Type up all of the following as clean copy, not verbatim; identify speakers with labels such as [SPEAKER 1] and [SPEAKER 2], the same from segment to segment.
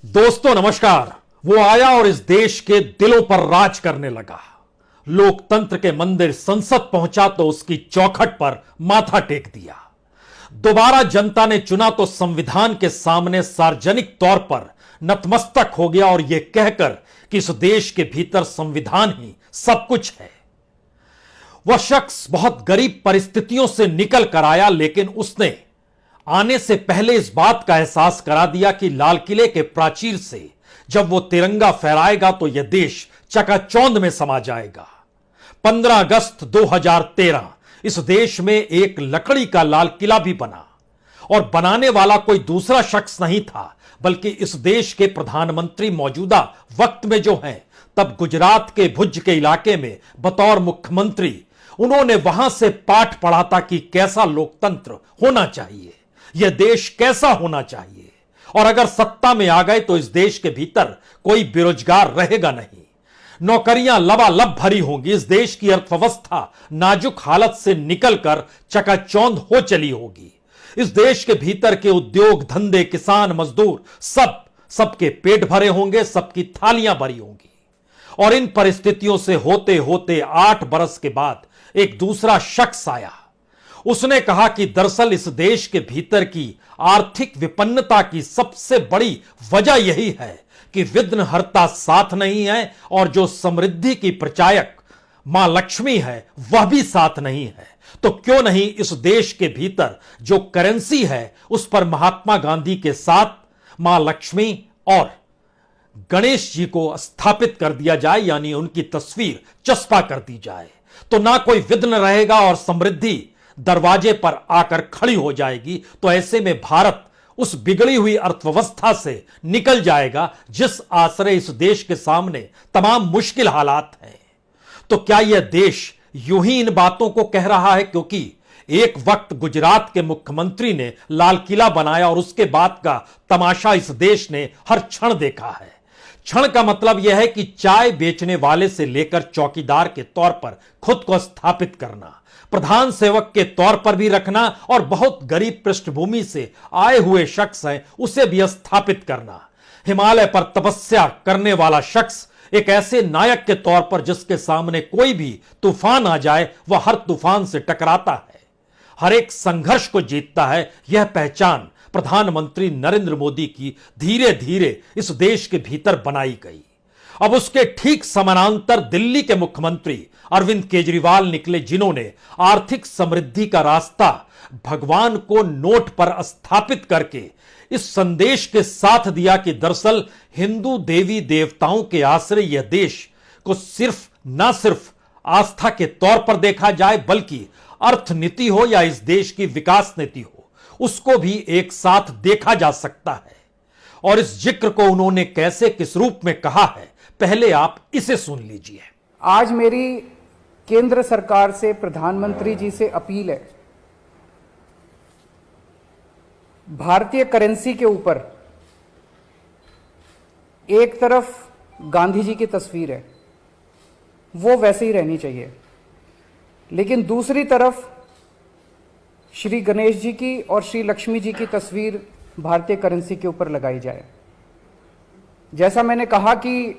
[SPEAKER 1] दोस्तों नमस्कार। वो आया और इस देश के दिलों पर राज करने लगा। लोकतंत्र के मंदिर संसद पहुंचा तो उसकी चौखट पर माथा टेक दिया। दोबारा जनता ने चुना तो संविधान के सामने सार्वजनिक तौर पर नतमस्तक हो गया और यह कहकर कि इस देश के भीतर संविधान ही सब कुछ है। वह शख्स बहुत गरीब परिस्थितियों से निकल कर आया, लेकिन उसने आने से पहले इस बात का एहसास करा दिया कि लाल किले के प्राचीर से जब वो तिरंगा फहराएगा तो यह देश चकाचौंध में समा जाएगा। 15 अगस्त 2013 इस देश में एक लकड़ी का लाल किला भी बना और बनाने वाला कोई दूसरा शख्स नहीं था बल्कि इस देश के प्रधानमंत्री मौजूदा वक्त में जो हैं, तब गुजरात के भुज के इलाके में बतौर मुख्यमंत्री उन्होंने वहां से पाठ पढ़ा था कि कैसा लोकतंत्र होना चाहिए, यह देश कैसा होना चाहिए। और अगर सत्ता में आ गए तो इस देश के भीतर कोई बेरोजगार रहेगा नहीं, नौकरियां लबालब भरी होंगी, इस देश की अर्थव्यवस्था नाजुक हालत से निकलकर चकाचौंध हो चली होगी, इस देश के भीतर के उद्योग धंधे, किसान, मजदूर सबके पेट भरे होंगे, सबकी थालियां भरी होंगी। और इन परिस्थितियों से होते होते 8 बरस के बाद एक दूसरा शख्स आया। उसने कहा कि दरअसल इस देश के भीतर की आर्थिक विपन्नता की सबसे बड़ी वजह यही है कि विघ्नहर्ता साथ नहीं है और जो समृद्धि की प्रचायक मां लक्ष्मी है वह भी साथ नहीं है। तो क्यों नहीं इस देश के भीतर जो करेंसी है उस पर महात्मा गांधी के साथ मां लक्ष्मी और गणेश जी को स्थापित कर दिया जाए, यानी उनकी तस्वीर चस्पा कर दी जाए, तो ना कोई विघ्न रहेगा और समृद्धि दरवाजे पर आकर खड़ी हो जाएगी। तो ऐसे में भारत उस बिगड़ी हुई अर्थव्यवस्था से निकल जाएगा जिस आश्रय इस देश के सामने तमाम मुश्किल हालात हैं। तो क्या यह देश यूं ही इन बातों को कह रहा है क्योंकि एक वक्त गुजरात के मुख्यमंत्री ने लाल किला बनाया और उसके बाद का तमाशा इस देश ने हर क्षण देखा है। क्षण का मतलब यह है कि चाय बेचने वाले से लेकर चौकीदार के तौर पर खुद को स्थापित करना, प्रधान सेवक के तौर पर भी रखना और बहुत गरीब पृष्ठभूमि से आए हुए शख्स है उसे भी स्थापित करना। हिमालय पर तपस्या करने वाला शख्स एक ऐसे नायक के तौर पर जिसके सामने कोई भी तूफान आ जाए वह हर तूफान से टकराता है, हर एक संघर्ष को जीतता है। यह पहचान प्रधानमंत्री नरेंद्र मोदी की धीरे धीरे इस देश के भीतर बनाई गई। अब उसके ठीक समानांतर दिल्ली के मुख्यमंत्री अरविंद केजरीवाल निकले, जिन्होंने आर्थिक समृद्धि का रास्ता भगवान को नोट पर स्थापित करके इस संदेश के साथ दिया कि दरअसल हिंदू देवी देवताओं के आश्रय यह देश को ना सिर्फ आस्था के तौर पर देखा जाए बल्कि अर्थनीति हो या इस देश की विकास नीति हो, उसको भी एक साथ देखा जा सकता है। और इस जिक्र को उन्होंने कैसे किस रूप में कहा है, पहले आप इसे सुन लीजिए।
[SPEAKER 2] आज मेरी केंद्र सरकार से, प्रधानमंत्री जी से अपील है, भारतीय करेंसी के ऊपर एक तरफ गांधी जी की तस्वीर है, वो वैसे ही रहनी चाहिए, लेकिन दूसरी तरफ श्री गणेश जी की और श्री लक्ष्मी जी की तस्वीर भारतीय करेंसी के ऊपर लगाई जाए। जैसा मैंने कहा कि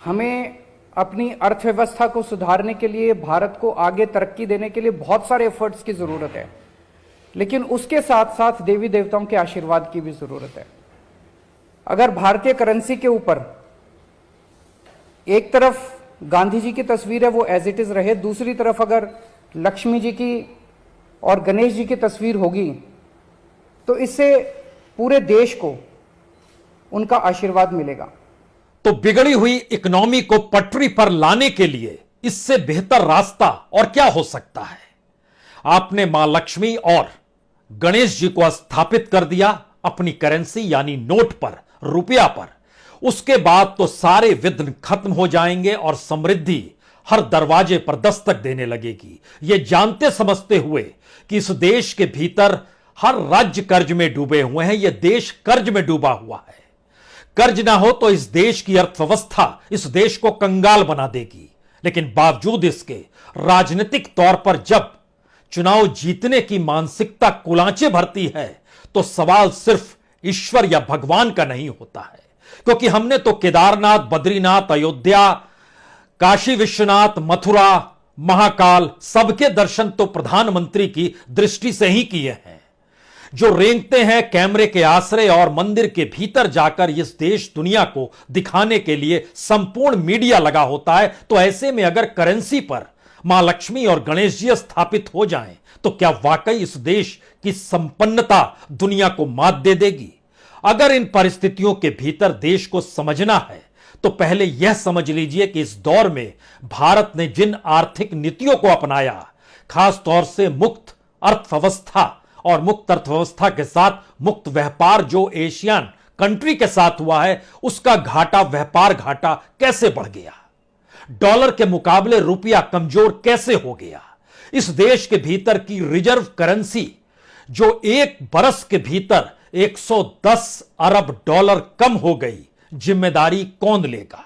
[SPEAKER 2] हमें अपनी अर्थव्यवस्था को सुधारने के लिए, भारत को आगे तरक्की देने के लिए बहुत सारे एफर्ट्स की जरूरत है, लेकिन उसके साथ साथ देवी देवताओं के आशीर्वाद की भी जरूरत है। अगर भारतीय करेंसी के ऊपर एक तरफ गांधी जी की तस्वीर है वो एज इट इज रहे, दूसरी तरफ अगर लक्ष्मी जी की और गणेश जी की तस्वीर होगी तो इससे पूरे देश को उनका आशीर्वाद मिलेगा।
[SPEAKER 1] तो बिगड़ी हुई इकोनॉमी को पटरी पर लाने के लिए इससे बेहतर रास्ता और क्या हो सकता है। आपने मां लक्ष्मी और गणेश जी को स्थापित कर दिया अपनी करेंसी यानी नोट पर, रुपया पर, उसके बाद तो सारे विघ्न खत्म हो जाएंगे और समृद्धि हर दरवाजे पर दस्तक देने लगेगी। यह जानते समझते हुए कि इस देश के भीतर हर राज्य कर्ज में डूबे हुए हैं, यह देश कर्ज में डूबा हुआ है। कर्ज ना हो तो इस देश की अर्थव्यवस्था इस देश को कंगाल बना देगी, लेकिन बावजूद इसके राजनीतिक तौर पर जब चुनाव जीतने की मानसिकता कुलांचे भरती है तो सवाल सिर्फ ईश्वर या भगवान का नहीं होता है, क्योंकि हमने तो केदारनाथ, बद्रीनाथ, अयोध्या, काशी विश्वनाथ, मथुरा, महाकाल सबके दर्शन तो प्रधानमंत्री की दृष्टि से ही किए हैं, जो रेंगते हैं कैमरे के आश्रय और मंदिर के भीतर जाकर इस देश दुनिया को दिखाने के लिए संपूर्ण मीडिया लगा होता है। तो ऐसे में अगर करेंसी पर मां लक्ष्मी और गणेश जी स्थापित हो जाएं, तो क्या वाकई इस देश की संपन्नता दुनिया को मात दे देगी? अगर इन परिस्थितियों के भीतर देश को समझना है, तो पहले यह समझ लीजिए कि इस दौर में भारत ने जिन आर्थिक नीतियों को अपनाया, खास तौर से मुक्त अर्थव्यवस्था और मुक्त अर्थव्यवस्था के साथ मुक्त व्यापार जो एशियन कंट्री के साथ हुआ है, उसका घाटा, व्यापार घाटा कैसे बढ़ गया? डॉलर के मुकाबले रुपया कमजोर कैसे हो गया? इस देश के भीतर की रिजर्व करेंसी जो एक बरस के भीतर 110 अरब डॉलर कम हो गई, जिम्मेदारी कौन लेगा?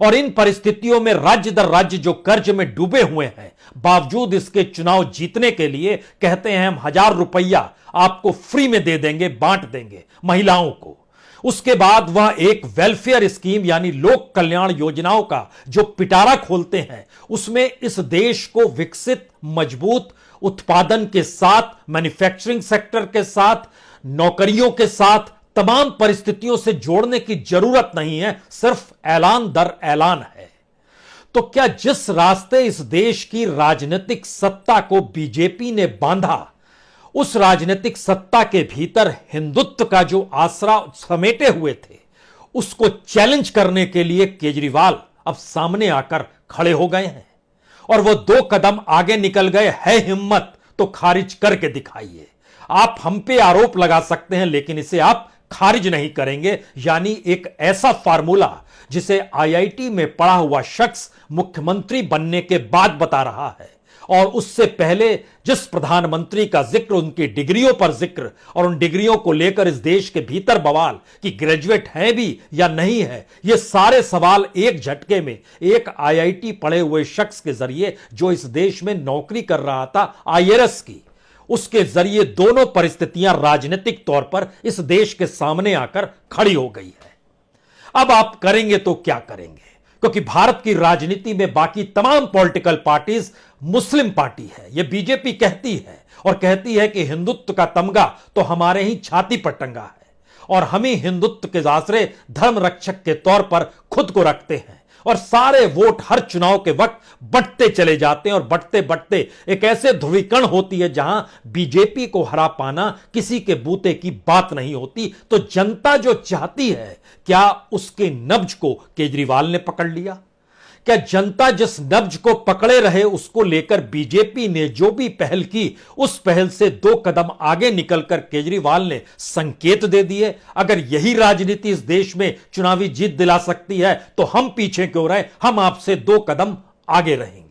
[SPEAKER 1] और इन परिस्थितियों में राज्य दर राज्य जो कर्ज में डूबे हुए हैं, बावजूद इसके चुनाव जीतने के लिए कहते हैं हम 1000 रुपया आपको फ्री में दे देंगे, बांट देंगे महिलाओं को। उसके बाद वह एक वेलफेयर स्कीम यानी लोक कल्याण योजनाओं का जो पिटारा खोलते हैं, उसमें इस देश को विकसित, मजबूत उत्पादन के साथ, मैन्युफैक्चरिंग सेक्टर के साथ, नौकरियों के साथ तमाम परिस्थितियों से जोड़ने की जरूरत नहीं है, सिर्फ ऐलान दर ऐलान है। तो क्या जिस रास्ते इस देश की राजनीतिक सत्ता को बीजेपी ने बांधा, उस राजनीतिक सत्ता के भीतर हिंदुत्व का जो आसरा समेटे हुए थे, उसको चैलेंज करने के लिए केजरीवाल अब सामने आकर खड़े हो गए हैं और वो 2 कदम आगे निकल गए। है हिम्मत तो खारिज करके दिखाइए। आप हम पे आरोप लगा सकते हैं, लेकिन इसे आप खारिज नहीं करेंगे। यानी एक ऐसा फार्मूला जिसे आईआईटी में पढ़ा हुआ शख्स मुख्यमंत्री बनने के बाद बता रहा है, और उससे पहले जिस प्रधानमंत्री का जिक्र, उनकी डिग्रियों पर जिक्र और उन डिग्रियों को लेकर इस देश के भीतर बवाल कि ग्रेजुएट हैं भी या नहीं है, ये सारे सवाल एक झटके में एक आईआईटी पढ़े हुए शख्स के जरिए, जो इस देश में नौकरी कर रहा था आईएएस की, उसके जरिए दोनों परिस्थितियां राजनीतिक तौर पर इस देश के सामने आकर खड़ी हो गई है। अब आप करेंगे तो क्या करेंगे? क्योंकि भारत की राजनीति में बाकी तमाम पॉलिटिकल पार्टीज मुस्लिम पार्टी है। यह बीजेपी कहती है और कहती है कि हिंदुत्व का तमगा तो हमारे ही छाती पर टंगा है और हम ही हिंदुत्व के आश्रय धर्म रक्षक के तौर पर खुद को रखते हैं, और सारे वोट हर चुनाव के वक्त बढ़ते चले जाते हैं और बढ़ते बढ़ते एक ऐसे ध्रुवीकरण होती है जहां बीजेपी को हरा पाना किसी के बूते की बात नहीं होती। तो जनता जो चाहती है, क्या उसके नब्ज को केजरीवाल ने पकड़ लिया? क्या जनता जिस नब्ज को पकड़े रहे उसको लेकर बीजेपी ने जो भी पहल की, उस पहल से 2 कदम आगे निकलकर केजरीवाल ने संकेत दे दिए? अगर यही राजनीति इस देश में चुनावी जीत दिला सकती है, तो हम पीछे क्यों रहे? हम आपसे 2 कदम आगे रहेंगे।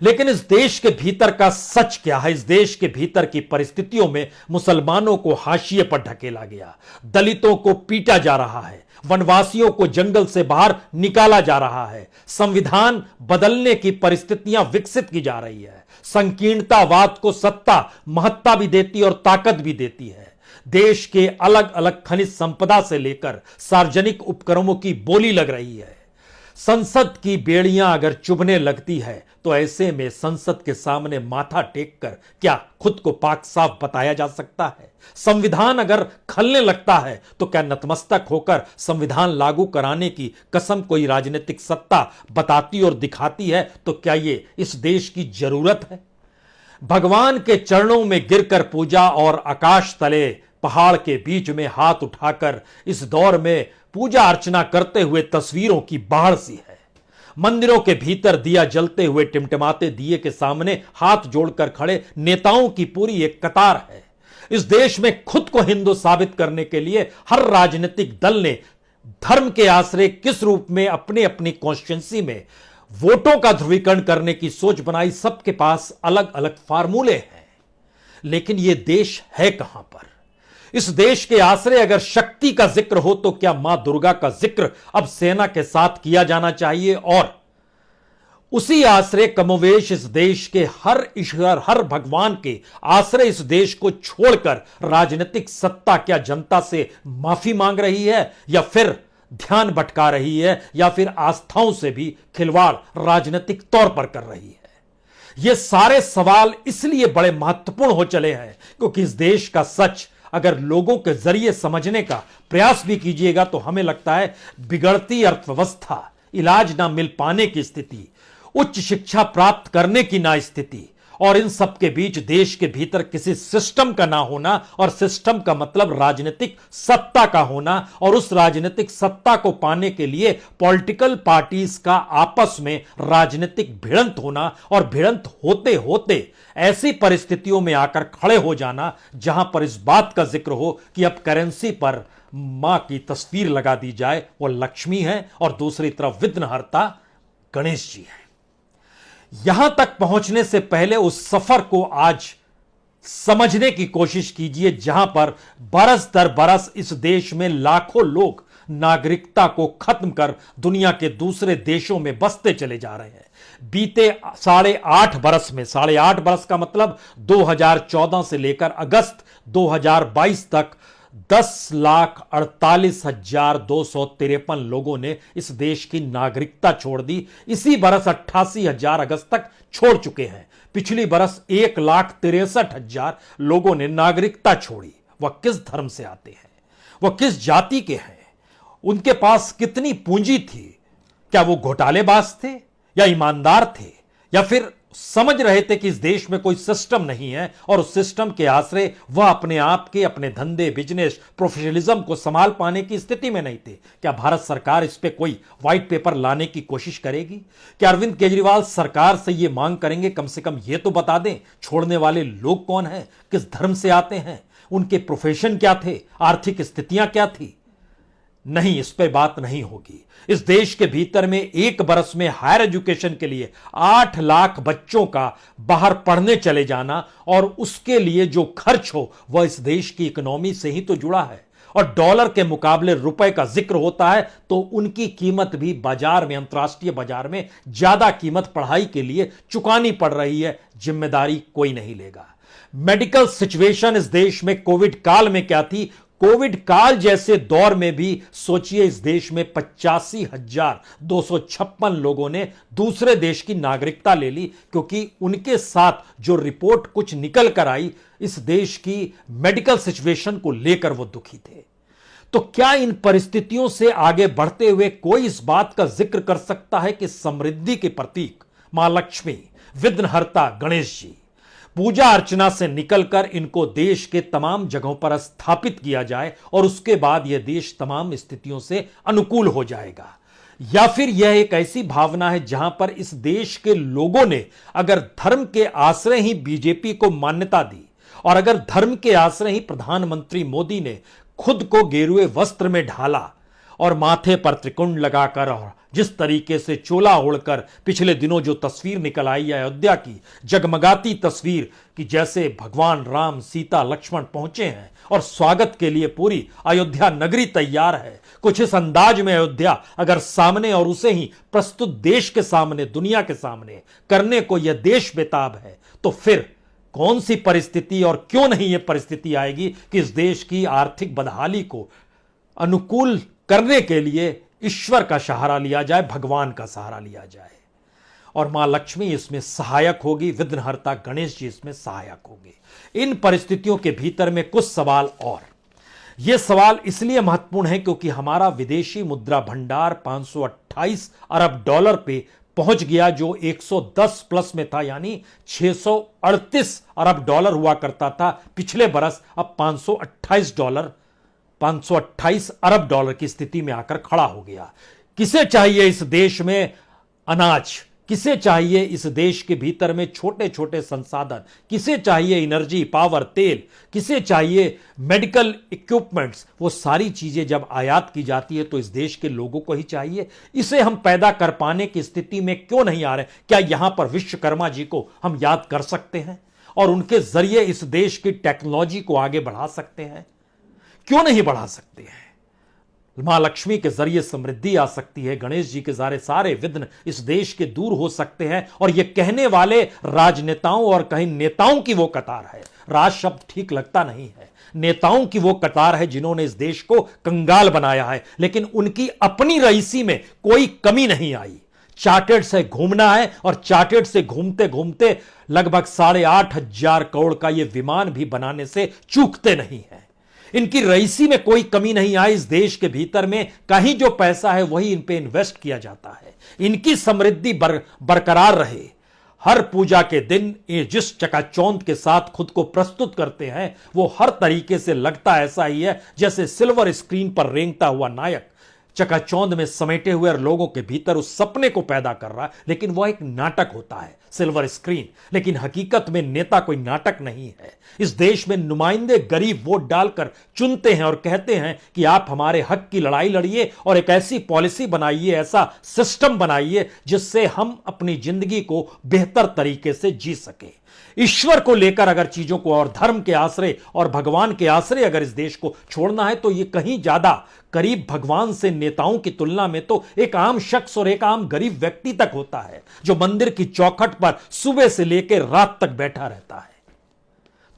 [SPEAKER 1] लेकिन इस देश के भीतर का सच क्या है? इस देश के भीतर की परिस्थितियों में मुसलमानों को हाशिए पर ढकेला गया, दलितों को पीटा जा रहा है, वनवासियों को जंगल से बाहर निकाला जा रहा है, संविधान बदलने की परिस्थितियां विकसित की जा रही है, संकीर्णतावाद को सत्ता महत्ता भी देती और ताकत भी देती है, देश के अलग अलग खनिज संपदा से लेकर सार्वजनिक उपक्रमों की बोली लग रही है। संसद की बेड़ियां अगर चुभने लगती है, तो ऐसे में संसद के सामने माथा टेक कर क्या खुद को पाक साफ बताया जा सकता है? संविधान अगर खलने लगता है, तो क्या नतमस्तक होकर संविधान लागू कराने की कसम कोई राजनीतिक सत्ता बताती और दिखाती है? तो क्या ये इस देश की जरूरत है? भगवान के चरणों में गिरकर पूजा और आकाश तले पहाड़ के बीच में हाथ उठाकर इस दौर में पूजा अर्चना करते हुए तस्वीरों की बाढ़ सी है। मंदिरों के भीतर दिया जलते हुए टिमटिमाते दिए के सामने हाथ जोड़कर खड़े नेताओं की पूरी एक कतार है। इस देश में खुद को हिंदू साबित करने के लिए हर राजनीतिक दल ने धर्म के आश्रय किस रूप में अपने अपनी कॉन्स्टिट्यूंसी में वोटों का ध्रुवीकरण करने की सोच बनाई। सबके पास अलग अलग फार्मूले हैं, लेकिन यह देश है कहां पर? इस देश के आश्रय अगर शक्ति का जिक्र हो, तो क्या मां दुर्गा का जिक्र अब सेना के साथ किया जाना चाहिए और उसी आश्रय कमोवेश इस देश के हर ईश्वर, हर भगवान के आश्रय इस देश को छोड़कर राजनीतिक सत्ता क्या जनता से माफी मांग रही है, या फिर ध्यान भटका रही है, या फिर आस्थाओं से भी खिलवाड़ राजनीतिक तौर पर कर रही है? ये सारे सवाल इसलिए बड़े महत्वपूर्ण हो चले हैं क्योंकि इस देश का सच अगर लोगों के जरिए समझने का प्रयास भी कीजिएगा तो हमें लगता है बिगड़ती अर्थव्यवस्था, इलाज ना मिल पाने की स्थिति, उच्च शिक्षा प्राप्त करने की ना स्थिति, और इन सब के बीच देश के भीतर किसी सिस्टम का ना होना, और सिस्टम का मतलब राजनीतिक सत्ता का होना, और उस राजनीतिक सत्ता को पाने के लिए पॉलिटिकल पार्टीज का आपस में राजनीतिक भिड़ंत होना, और भिड़ंत होते होते ऐसी परिस्थितियों में आकर खड़े हो जाना जहां पर इस बात का जिक्र हो कि अब करेंसी पर मां की तस्वीर लगा दी जाए, वो लक्ष्मी है, और दूसरी तरफ विघ्नहर्ता गणेश जी है। यहां तक पहुंचने से पहले उस सफर को आज समझने की कोशिश कीजिए जहां पर बरस दर बरस इस देश में लाखों लोग नागरिकता को खत्म कर दुनिया के दूसरे देशों में बसते चले जा रहे हैं। बीते 8.5 बरस में, 8.5 बरस का मतलब 2014 से लेकर अगस्त 2022 तक 10,48,253 लोगों ने इस देश की नागरिकता छोड़ दी। इसी बरस 88,000 अगस्त तक छोड़ चुके हैं। पिछली बरस 1,63,000 लोगों ने नागरिकता छोड़ी। वह किस धर्म से आते हैं, वह किस जाति के हैं, उनके पास कितनी पूंजी थी, क्या वो घोटालेबाज थे या ईमानदार थे, या फिर समझ रहे थे कि इस देश में कोई सिस्टम नहीं है और उस सिस्टम के आश्रय वह अपने आप के, अपने धंधे, बिजनेस, प्रोफेशनलिज्म को संभाल पाने की स्थिति में नहीं थे। क्या भारत सरकार इस पे कोई व्हाइट पेपर लाने की कोशिश करेगी? क्या अरविंद केजरीवाल सरकार से यह मांग करेंगे कम से कम यह तो बता दें छोड़ने वाले लोग कौन हैं, किस धर्म से आते हैं, उनके प्रोफेशन क्या थे, आर्थिक स्थितियां क्या थी? नहीं, इस पे बात नहीं होगी। इस देश के भीतर में एक बरस में हायर एजुकेशन के लिए 8 लाख बच्चों का बाहर पढ़ने चले जाना, और उसके लिए जो खर्च हो वह इस देश की इकोनॉमी से ही तो जुड़ा है, और डॉलर के मुकाबले रुपए का जिक्र होता है तो उनकी कीमत भी बाजार में, अंतर्राष्ट्रीय बाजार में ज्यादा कीमत पढ़ाई के लिए चुकानी पड़ रही है। जिम्मेदारी कोई नहीं लेगा। मेडिकल सिचुएशन इस देश में कोविड काल में क्या थी, कोविड काल जैसे दौर में भी सोचिए इस देश में 85,256 लोगों ने दूसरे देश की नागरिकता ले ली, क्योंकि उनके साथ जो रिपोर्ट कुछ निकल कर आई इस देश की मेडिकल सिचुएशन को लेकर वो दुखी थे। तो क्या इन परिस्थितियों से आगे बढ़ते हुए कोई इस बात का जिक्र कर सकता है कि समृद्धि के प्रतीक मां लक्ष्मी, विघ्नहर्ता गणेश जी, पूजा अर्चना से निकलकर इनको देश के तमाम जगहों पर स्थापित किया जाए और उसके बाद यह देश तमाम स्थितियों से अनुकूल हो जाएगा? या फिर यह एक ऐसी भावना है जहां पर इस देश के लोगों ने अगर धर्म के आश्रय ही बीजेपी को मान्यता दी, और अगर धर्म के आश्रय ही प्रधानमंत्री मोदी ने खुद को गेरुए वस्त्र में ढाला और माथे पर त्रिकुंड लगाकर, और जिस तरीके से चोला ओढ़कर पिछले दिनों जो तस्वीर निकल आई है अयोध्या की, जगमगाती तस्वीर कि जैसे भगवान राम, सीता, लक्ष्मण पहुंचे हैं और स्वागत के लिए पूरी अयोध्या नगरी तैयार है, कुछ इस अंदाज में अयोध्या अगर सामने, और उसे ही प्रस्तुत देश के सामने, दुनिया के सामने करने को यह देश बेताब है, तो फिर कौन सी परिस्थिति और क्यों नहीं यह परिस्थिति आएगी कि इस देश की आर्थिक बदहाली को अनुकूल करने के लिए ईश्वर का सहारा लिया जाए, भगवान का सहारा लिया जाए, और मां लक्ष्मी इसमें सहायक होगी, विघ्नहर्ता गणेश जी इसमें सहायक होंगे। इन परिस्थितियों के भीतर में कुछ सवाल, और यह सवाल इसलिए महत्वपूर्ण है क्योंकि हमारा विदेशी मुद्रा भंडार 528 अरब डॉलर पे पहुंच गया, जो 110 प्लस में था, यानी 638 अरब डॉलर हुआ करता था पिछले बरस, अब 528 अरब डॉलर की स्थिति में आकर खड़ा हो गया। किसे चाहिए इस देश में अनाज, किसे चाहिए इस देश के भीतर में छोटे छोटे संसाधन, किसे चाहिए एनर्जी, पावर, तेल, किसे चाहिए मेडिकल इक्विपमेंट्स, वो सारी चीजें जब आयात की जाती है तो इस देश के लोगों को ही चाहिए। इसे हम पैदा कर पाने की स्थिति में क्यों नहीं आ रहे? क्या यहां पर विश्वकर्मा जी को हम याद कर सकते हैं और उनके जरिए इस देश की टेक्नोलॉजी को आगे बढ़ा सकते हैं? क्यों नहीं बढ़ा सकते हैं? मां लक्ष्मी के जरिए समृद्धि आ सकती है, गणेश जी के सारे सारे विघ्न इस देश के दूर हो सकते हैं। और ये कहने वाले राजनेताओं और कहीं नेताओं की वो कतार है, राज शब्द ठीक लगता नहीं है, नेताओं की वो कतार है जिन्होंने इस देश को कंगाल बनाया है, लेकिन उनकी अपनी रईसी में कोई कमी नहीं आई। चार्टर्ड से घूमना है और चार्टर्ड से घूमते घूमते लगभग 8,500 करोड़ का यह विमान भी बनाने से चूकते नहीं है। इनकी रईसी में कोई कमी नहीं आई। इस देश के भीतर में कहीं जो पैसा है वही इन पे इन्वेस्ट किया जाता है। इनकी समृद्धि बरकरार रहे। हर पूजा के दिन ये जिस चकाचौंध के साथ खुद को प्रस्तुत करते हैं वो हर तरीके से लगता ऐसा ही है जैसे सिल्वर स्क्रीन पर रेंगता हुआ नायक चकाचौंध में समेटे हुए और लोगों के भीतर उस सपने को पैदा कर रहा है, लेकिन वह एक नाटक होता है, सिल्वर स्क्रीन। लेकिन हकीकत में नेता कोई नाटक नहीं है। इस देश में नुमाइंदे गरीब वोट डालकर चुनते हैं और कहते हैं कि आप हमारे हक की लड़ाई लड़िए और एक ऐसी पॉलिसी बनाइए, ऐसा सिस्टम बनाइए जिससे हम अपनी जिंदगी को बेहतर तरीके से जी सके। ईश्वर को लेकर अगर चीजों को और धर्म के आश्रय और भगवान के आश्रय अगर इस देश को छोड़ना है तो यह कहीं ज्यादा करीब भगवान से नेताओं की तुलना में तो एक आम शख्स और एक आम गरीब व्यक्ति तक होता है जो मंदिर की चौखट पर सुबह से लेकर रात तक बैठा रहता है।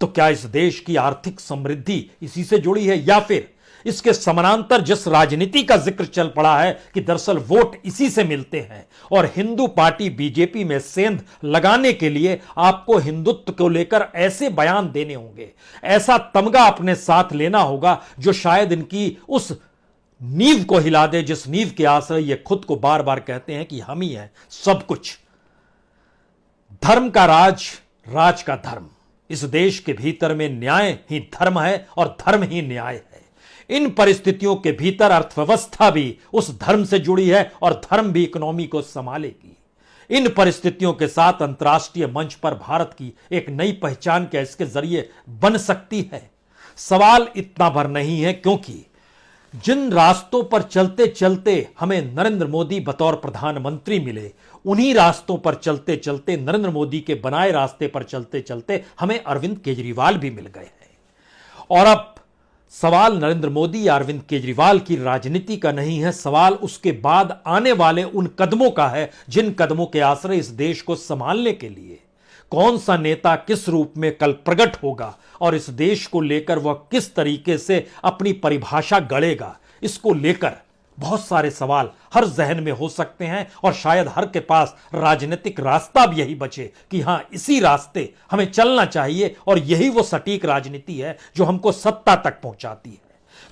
[SPEAKER 1] तो क्या इस देश की आर्थिक समृद्धि इसी से जुड़ी है या फिर इसके समानांतर जिस राजनीति का जिक्र चल पड़ा है कि दरअसल वोट इसी से मिलते हैं और हिंदू पार्टी बीजेपी में सेंध लगाने के लिए आपको हिंदुत्व को लेकर ऐसे बयान देने होंगे, ऐसा तमगा अपने साथ लेना होगा जो शायद इनकी उस नींव को हिला दे जिस नींव के आश्रय ये खुद को बार बार कहते हैं कि हम ही हैं सब कुछ। धर्म का राज, राज का धर्म। इस देश के भीतर में न्याय ही धर्म है और धर्म ही न्याय है। इन परिस्थितियों के भीतर अर्थव्यवस्था भी उस धर्म से जुड़ी है और धर्म भी इकोनॉमी को संभालेगी। इन परिस्थितियों के साथ अंतर्राष्ट्रीय मंच पर भारत की एक नई पहचान क्या इसके जरिए बन सकती है? सवाल इतना भर नहीं है, क्योंकि जिन रास्तों पर चलते चलते हमें नरेंद्र मोदी बतौर प्रधानमंत्री मिले, उन्हीं रास्तों पर चलते चलते नरेंद्र मोदी के बनाए रास्ते पर चलते चलते हमें अरविंद केजरीवाल भी मिल गए हैं। और अब सवाल नरेंद्र मोदी या अरविंद केजरीवाल की राजनीति का नहीं है, सवाल उसके बाद आने वाले उन कदमों का है जिन कदमों के आश्रय इस देश को संभालने के लिए कौन सा नेता किस रूप में कल प्रकट होगा और इस देश को लेकर वह किस तरीके से अपनी परिभाषा गढ़ेगा। इसको लेकर बहुत सारे सवाल हर जहन में हो सकते हैं और शायद हर के पास राजनीतिक रास्ता भी यही बचे कि हां, इसी रास्ते हमें चलना चाहिए और यही वो सटीक राजनीति है जो हमको सत्ता तक पहुंचाती है।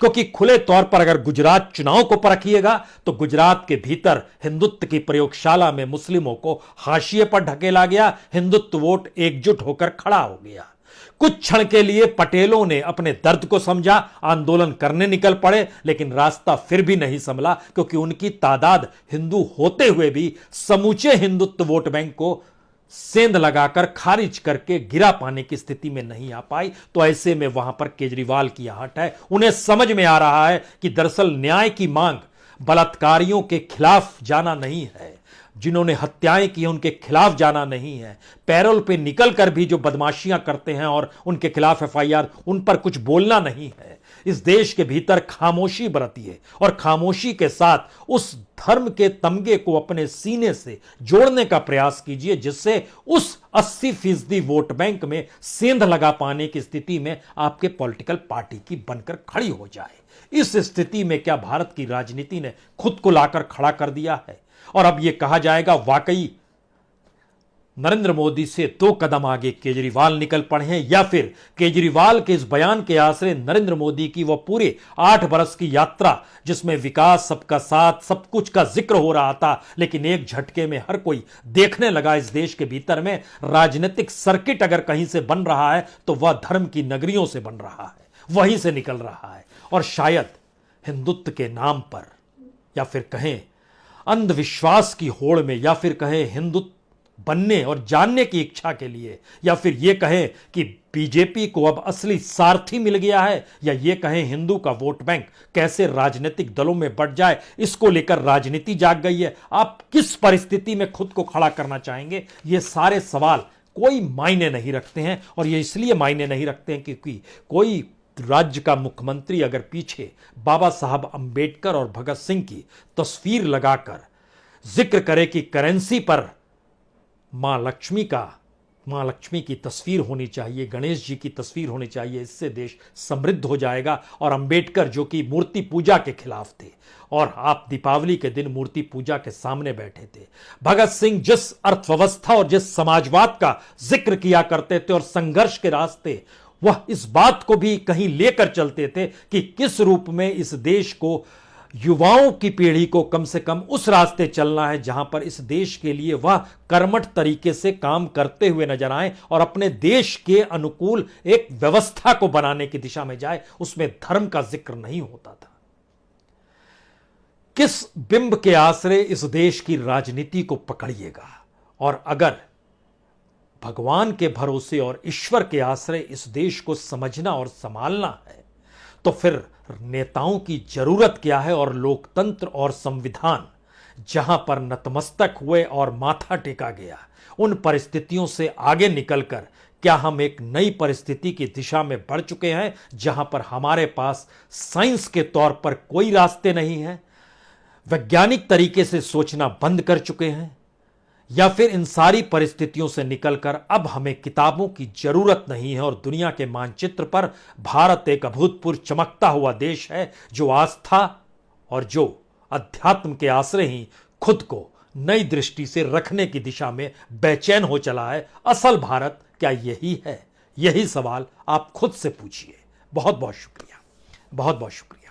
[SPEAKER 1] क्योंकि खुले तौर पर अगर गुजरात चुनाव को परखिएगा तो गुजरात के भीतर हिंदुत्व की प्रयोगशाला में मुस्लिमों को हाशिए पर ढकेला गया, हिंदुत्व वोट एकजुट होकर खड़ा हो गया। कुछ क्षण के लिए पटेलों ने अपने दर्द को समझा, आंदोलन करने निकल पड़े, लेकिन रास्ता फिर भी नहीं संभला क्योंकि उनकी तादाद हिंदू होते हुए भी समूचे हिंदुत्व वोट बैंक को सेंध लगाकर खारिज करके गिरा पाने की स्थिति में नहीं आ पाई। तो ऐसे में वहां पर केजरीवाल की आहट है। उन्हें समझ में आ रहा है कि दरअसल न्याय की मांग बलात्कारियों के खिलाफ जाना नहीं है, जिन्होंने हत्याएं की उनके खिलाफ जाना नहीं है, पैरोल पे निकलकर भी जो बदमाशियां करते हैं और उनके खिलाफ एफआईआर, उन पर कुछ बोलना नहीं है। इस देश के भीतर खामोशी बरतिए और खामोशी के साथ उस धर्म के तमगे को अपने सीने से जोड़ने का प्रयास कीजिए जिससे उस 80% वोट बैंक में सेंध लगा पाने की स्थिति में आपके पॉलिटिकल पार्टी की बनकर खड़ी हो जाए। इस स्थिति में क्या भारत की राजनीति ने खुद को लाकर खड़ा कर दिया है? और अब यह कहा जाएगा वाकई नरेंद्र मोदी से 2 कदम आगे केजरीवाल निकल पड़े हैं, या फिर केजरीवाल के इस बयान के आश्रय नरेंद्र मोदी की वह पूरे 8 बरस की यात्रा जिसमें विकास, सबका साथ, सब कुछ का जिक्र हो रहा था, लेकिन एक झटके में हर कोई देखने लगा इस देश के भीतर में राजनीतिक सर्किट अगर कहीं से बन रहा है तो वह धर्म की नगरियों से बन रहा है, वहीं से निकल रहा है। और शायद हिंदुत्व के नाम पर, या फिर कहें अंधविश्वास की होड़ में, या फिर कहें हिंदुत्व बनने और जानने की इच्छा के लिए, या फिर यह कहें कि बीजेपी को अब असली सारथी मिल गया है, या यह कहें हिंदू का वोट बैंक कैसे राजनीतिक दलों में बढ़ जाए, इसको लेकर राजनीति जाग गई है। आप किस परिस्थिति में खुद को खड़ा करना चाहेंगे? ये सारे सवाल कोई मायने नहीं रखते हैं, और ये इसलिए मायने नहीं रखते हैं क्योंकि कोई राज्य का मुख्यमंत्री अगर पीछे बाबा साहब अंबेडकर और भगत सिंह की तस्वीर लगाकर जिक्र करे कि करेंसी पर मां लक्ष्मी की तस्वीर होनी चाहिए, गणेश जी की तस्वीर होनी चाहिए, इससे देश समृद्ध हो जाएगा। और अंबेडकर जो कि मूर्ति पूजा के खिलाफ थे और आप दीपावली के दिन मूर्ति पूजा के सामने बैठे थे। भगत सिंह जिस अर्थव्यवस्था और जिस समाजवाद का जिक्र किया करते थे और संघर्ष के रास्ते, वह इस बात को भी कहीं लेकर चलते थे कि किस रूप में इस देश को, युवाओं की पीढ़ी को कम से कम उस रास्ते चलना है जहां पर इस देश के लिए वह कर्मठ तरीके से काम करते हुए नजर आए और अपने देश के अनुकूल एक व्यवस्था को बनाने की दिशा में जाए। उसमें धर्म का जिक्र नहीं होता था। किस बिंब के आश्रय इस देश की राजनीति को पकड़िएगा, और अगर भगवान के भरोसे और ईश्वर के आश्रय इस देश को समझना और संभालना है तो फिर नेताओं की जरूरत क्या है। और लोकतंत्र और संविधान जहां पर नतमस्तक हुए और माथा टेका गया, उन परिस्थितियों से आगे निकलकर क्या हम एक नई परिस्थिति की दिशा में बढ़ चुके हैं जहां पर हमारे पास साइंस के तौर पर कोई रास्ते नहीं है, वैज्ञानिक तरीके से सोचना बंद कर चुके हैं, या फिर इन सारी परिस्थितियों से निकलकर अब हमें किताबों की जरूरत नहीं है और दुनिया के मानचित्र पर भारत एक अभूतपूर्व चमकता हुआ देश है जो आस्था और जो अध्यात्म के आश्रय ही खुद को नई दृष्टि से रखने की दिशा में बेचैन हो चला है। असल भारत क्या यही है? यही सवाल आप खुद से पूछिए। बहुत बहुत शुक्रिया, बहुत बहुत शुक्रिया।